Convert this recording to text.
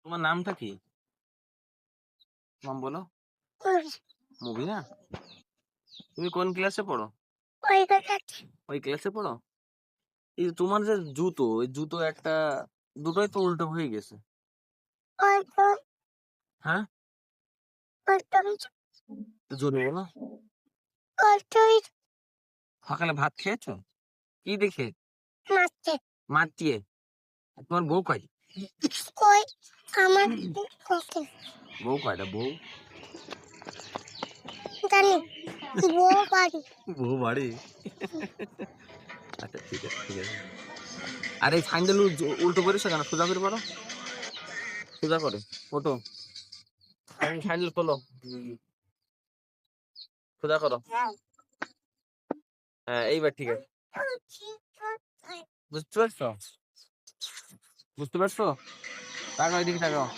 তোমার নামটা কি? নাম বলো। মুভি না? তুমি কোন ক্লাসে পড়ো? ওই ক্লাসে পড়ো? এই যে তোমার যে জুতো, ওই জুতো একটা দুটোই তো উল্টো হয়ে গেছে। হ্যাঁ? তো জোরে বলো। সকালে ভাত খেয়েছো? কি দেখে? মাছ দিয়ে। আর তোমার বউ কয়? বউ কয়টা বউ? বউ বাড়ি। আচ্ছা ঠিক আছে ঠিক আছে। আর এই স্যান্ডেল উল্টো করিস কেন? সোজা করে পড়ো। সোজা করে ওঠো। স্যান্ডেল খোলো। সোজা করো। হ্যাঁ এইবার ঠিক আছে। বুঝতে পারছো? বুঝতে পারছো? তাকাও এদিকে তাকাও।